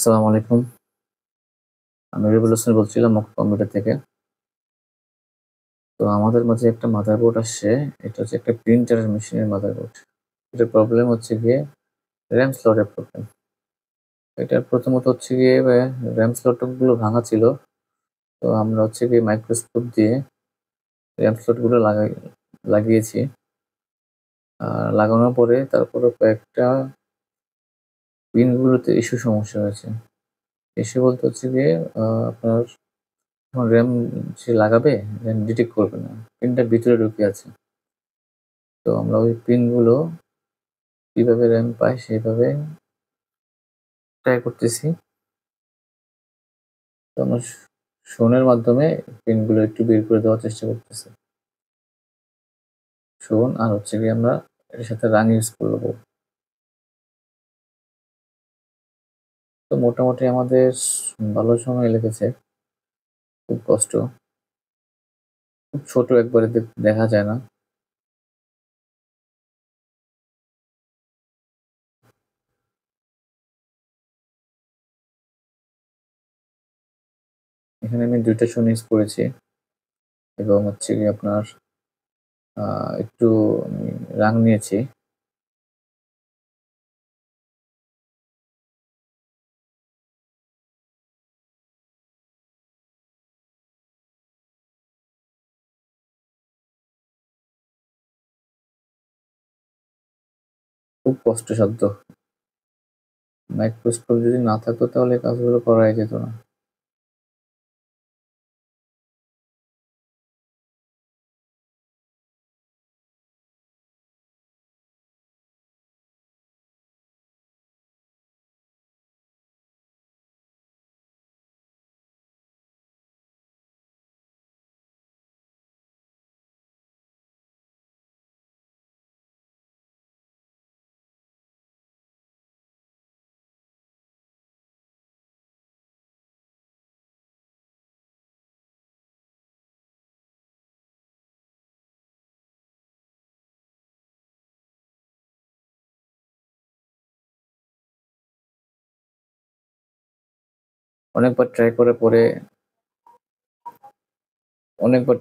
আসসালামু আলাইকুম। আমি রবিউল হোসেন বলছিলাম মক্কা কম্পিউটার থেকে। তো আমাদের মাঝে একটা মাদারবোর্ড আসছে। এটা হচ্ছে একটা প্রিন্টারের মেশিনের মাদারবোর্ড। এটার প্রবলেম হচ্ছে গিয়ে RAM স্লটের প্রবলেম। এটার প্রথমত হচ্ছে গিয়ে RAM স্লটগুলো ভাঙা ছিল। তো আমরা হচ্ছে গিয়ে মাইক্রোস্কোপ দিয়ে RAM স্লটগুলো লাগিয়েছি। লাগানোর পরে তারপরে কয়েকটা পিনগুলোতে সমস্যা হয়েছে। বলতে হচ্ছে গিয়ে আপনার যখন RAM সে লাগাবে RAM ডিটেক্ট করবে না। পিনটা ভিতরে ঢুকে আছে। তো আমরা ওই পিনগুলো কিভাবে RAM পাই সেভাবে ট্রাই করতেছি। তো আমরা শোনের মাধ্যমে পিনগুলো একটু বের করে দেওয়ার চেষ্টা করতেছি। শোন আর হচ্ছে গিয়ে আমরা এর সাথে রাং ইউজ করব। তো মোটামুটি আমাদের ভালো সময় লেগেছে। খুব কষ্ট। খুব ছোট একবারে দেখা যায় না। এখানে আমি ২ টা শোন ইউজ করেছি এবং হচ্ছে গিয়ে আপনার একটু আমি রাং নিয়েছি। খুব কষ্টসাধ্য। মাইক্রোস্কোপ যদি না থাকতো তাহলে এই কাজগুলো করাই যেত না। অনেকবার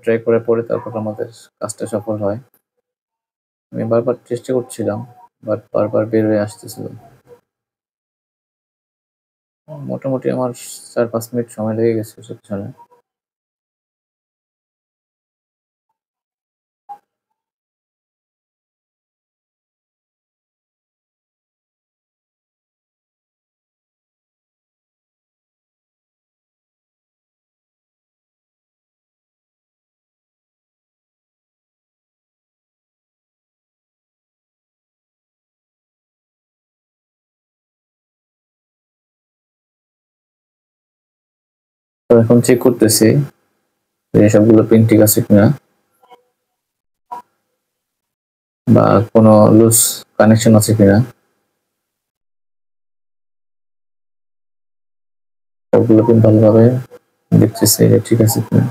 ট্রাই করার পরে তারপর আমাদের কাজটা সফল হয়। আমি বারবার চেষ্টা করছিলাম, বাট বারবার বের হয়ে আসতেছিল। মোটামুটি আমার ৪-৫ মিনিট সময় লেগে গেছে এসব পিছনে। তো এখন চেক করতেছি যে সবগুলো পিন ঠিক আছে কিনা বা কোনো লুজ কানেকশন আছে কিনা। সবগুলো পিন ভালোভাবে দেখতেছি যে ঠিক আছে কিনা।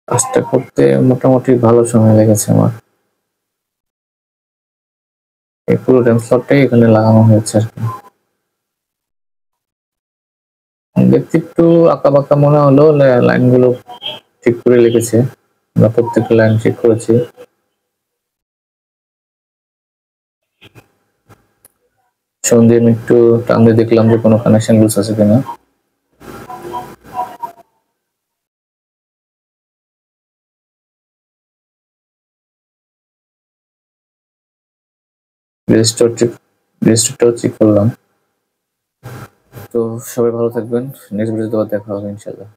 কাজটা করতে মোটামুটি ভালো সময় লেগেছে আমার। এই পুরো RAM স্লটটাই এখানে লাগানো হয়েছে আরকি। দেখতে একটু আঁকাবাঁকা মনে হলেও লাইনগুলো ঠিক করে লিখেছে। আমরা প্রত্যেকটা লাইন চেক করেছি। সন্ধে আমি একটু টান দিয়ে দেখলাম যে কোনো কানেকশন লুজ আছে কিনা। রেজিস্টারটাও চেক করলাম। তো সবাই ভালো থাকবেন। নেক্সট ভিডিওতে আবার দেখা হবে ইনশাআল্লাহ।